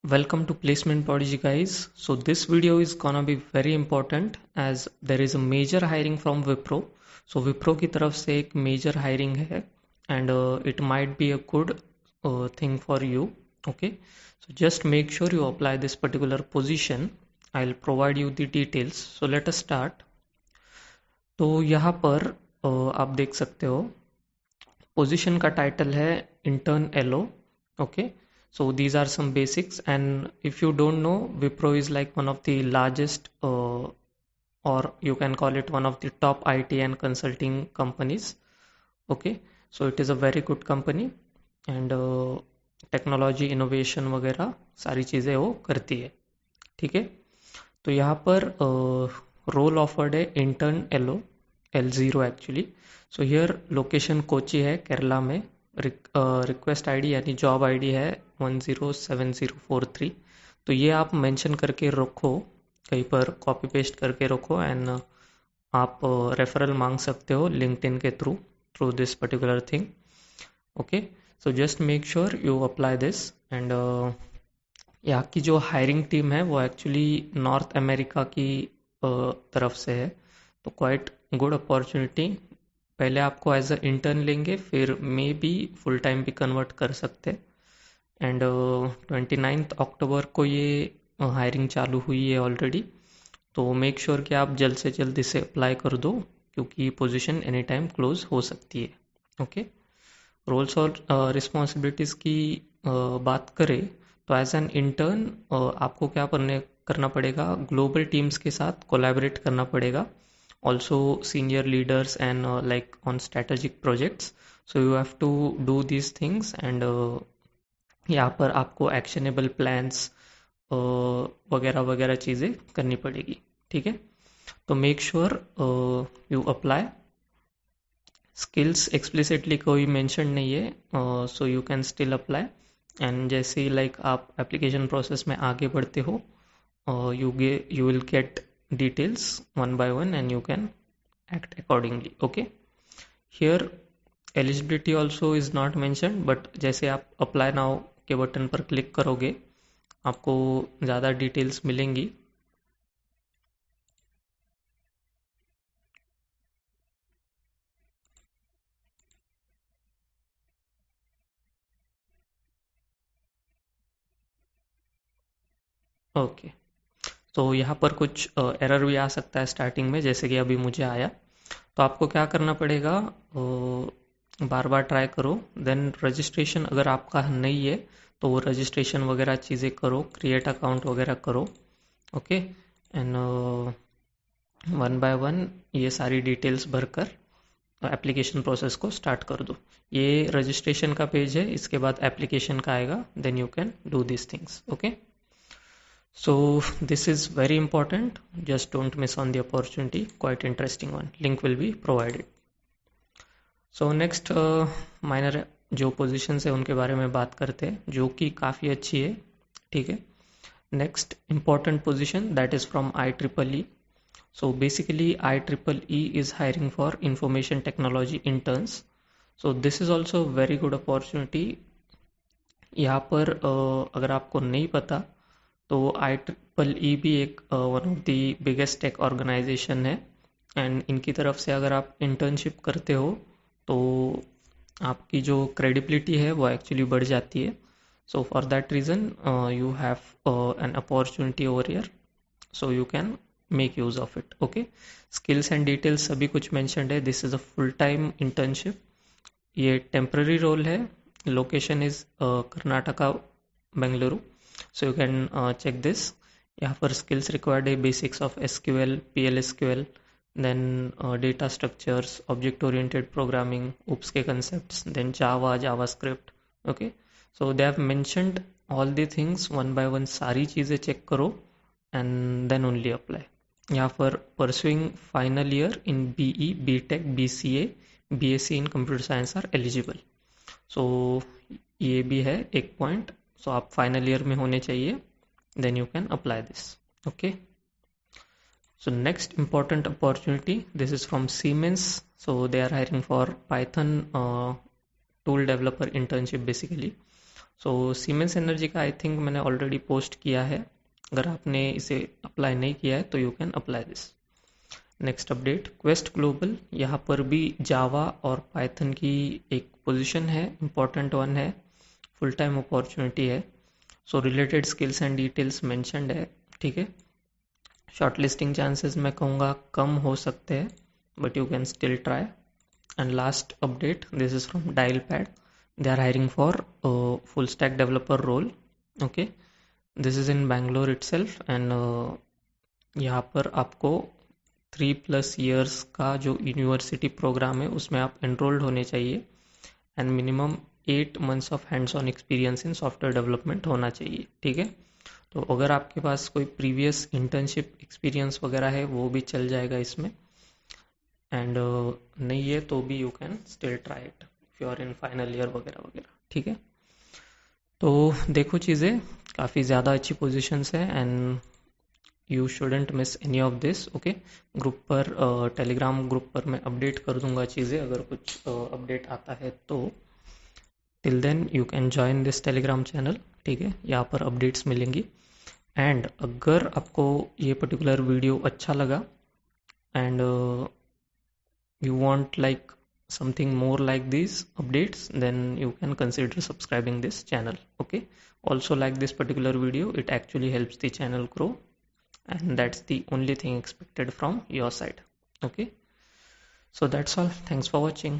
Welcome to Placement Prodigy guys. So this video is gonna be very important as there is a major hiring from Wipro. So Wipro की तरफ से एक major hiring है and it might be a good thing for you. Okay. So just make sure you apply this particular position. I'll provide you the details. So let us start. तो यहाँ पर आप देख सकते हो पोजीशन का title है intern LO. Okay. So these are some basics, and if you don't know, Wipro is like one of the largest or you can call it one of the top IT and consulting companies. Okay, so it is a very good company and technology innovation वगैरह सारी चीज़ें वो करती है. ठीक है. तो यहाँ पर रोल ऑफर्ड है intern L0 actually. So here location Kochi है केरला में. रिक्वेस्ट आईडी यानी जॉब आईडी है 107043. तो ये आप मेंशन करके रखो, कहीं पर कॉपी पेस्ट करके रखो एंड आप रेफरल मांग सकते हो लिंक्डइन के through this particular thing. Okay. So just make sure you apply this and यहाँ की जो हायरिंग टीम है वो एक्चुअली नॉर्थ अमेरिका की तरफ से है. तो क्वाइट गुड अपॉर्चुनिटी. पहले आपको एज अ इंटर्न लेंगे, फिर मे बी फुल टाइम भी कन्वर्ट कर सकते. एंड 29 अक्टूबर को ये हायरिंग चालू हुई है ऑलरेडी. तो मेक श्योर कि आप जल्द से जल्द इसे अप्लाई कर दो क्योंकि पोजीशन एनी टाइम क्लोज हो सकती है. ओके. रोल्स और रिस्पॉन्सिबिलिटीज़ की बात करें तो एज एन इंटर्न आपको क्या करना पड़ेगा, ग्लोबल टीम्स के साथ कोलैबोरेट करना पड़ेगा. Also senior leaders and like on strategic projects, so you have to do these things and यहाँ पर आपको actionable plans वगैरह वगैरह चीज़ें करनी पड़ेगी. ठीक है. तो make sure you apply. Skills explicitly कोई mention नहीं है, so you can still apply. and जैसे ही like आप application process में आगे बढ़ते हो you will get details one by one and you can act accordingly. Okay. Here eligibility also is not mentioned, but जैसे आप apply now के button पर क्लिक करोगे आपको ज़्यादा डिटेल्स मिलेंगी. ओके. तो यहाँ पर कुछ एरर भी आ सकता है स्टार्टिंग में, जैसे कि अभी मुझे आया. तो आपको क्या करना पड़ेगा, बार बार ट्राई करो. देन रजिस्ट्रेशन अगर आपका नहीं है तो वो रजिस्ट्रेशन वगैरह चीज़ें करो, क्रिएट अकाउंट वगैरह करो. Okay. And one by one ये सारी डिटेल्स भरकर एप्लीकेशन प्रोसेस को स्टार्ट कर दो. ये रजिस्ट्रेशन का पेज है, इसके बाद एप्लीकेशन का आएगा. Then you can do this things. Okay. So this is very important. Just don't miss on the opportunity. Quite interesting one. Link will be provided. So next minor जो positions है उनके बारे में बात करते हैं जो कि काफ़ी अच्छी है. ठीक है. Next important position that is from IEEE. So basically IEEE is hiring for information technology interns. So this is also very good opportunity. यहाँ पर अगर आपको नहीं पता तो IEEE भी एक one of the biggest tech organization है एंड इनकी तरफ से अगर आप इंटर्नशिप करते हो तो आपकी जो क्रेडिबिलिटी है वो एक्चुअली बढ़ जाती है. So for that reason you have an opportunity over here, so you can make use of it. Okay. Skills and details सभी कुछ मैंशनड है. This is a full time internship. ये टेम्पररी रोल है. Location is Karnataka, Bengaluru. So you can check this. यहाँ पर skills required है basics of SQL, PLSQL, then data structures, object oriented programming, OOPS के concepts, then Java, JavaScript. Okay. So they have mentioned all the things one by one. सारी चीज़ें check करो and then only apply. यहाँ पर pursuing final year in BE, BTech, BCA, BSc in computer science are eligible. So ये भी है एक point. सो आप फाइनल ईयर में होने चाहिए. Then you can apply this. Okay. So next important opportunity, this is from Siemens. So they are hiring for Python tool developer internship basically. So Siemens energy का I think मैंने already post किया है, अगर आपने इसे apply नहीं किया है तो you can apply this. Next update, quest global, यहाँ पर भी जावा और पाइथन की एक पोजीशन है, इम्पॉर्टेंट वन है, फुल टाइम अपॉर्चुनिटी है। सो related skills and details mentioned है, ठीक है। शॉर्ट लिस्टिंग चांसेस मैं कहूँगा कम हो सकते हैं, but you can still try. And last update, this is from Dialpad. They are hiring for a full stack developer role. Okay, this is in Bangalore itself, and यहाँ पर आपको 3+ years का जो यूनिवर्सिटी प्रोग्राम है उसमें आप enrolled होने चाहिए, and minimum 8 months of hands on experience in software development होना चाहिए, ठीक है। तो अगर आपके पास कोई प्रीवियस इंटर्नशिप एक्सपीरियंस वगैरह है वो भी चल जाएगा इसमें, एंड नहीं है तो भी you can still try it if you are in final year वगैरह वगैरह, ठीक है। तो देखो चीज़ें काफ़ी ज़्यादा अच्छी पोजीशंस है, and you shouldn't miss any of this, okay. Group पर टेलीग्राम ग्रुप पर मैं अपडेट कर दूंगा चीज़ें, अगर कुछ अपडेट आता है तो। Till then you can join this Telegram channel, ठीक है, यहाँ पर अपडेट्स मिलेंगी। एंड अगर आपको ये पर्टिकुलर वीडियो अच्छा लगा and you want like something more like these updates, then you can consider subscribing this channel, okay. Also like this particular video, it actually helps the channel grow, and that's the only thing expected from your side, okay. So that's all, thanks for watching.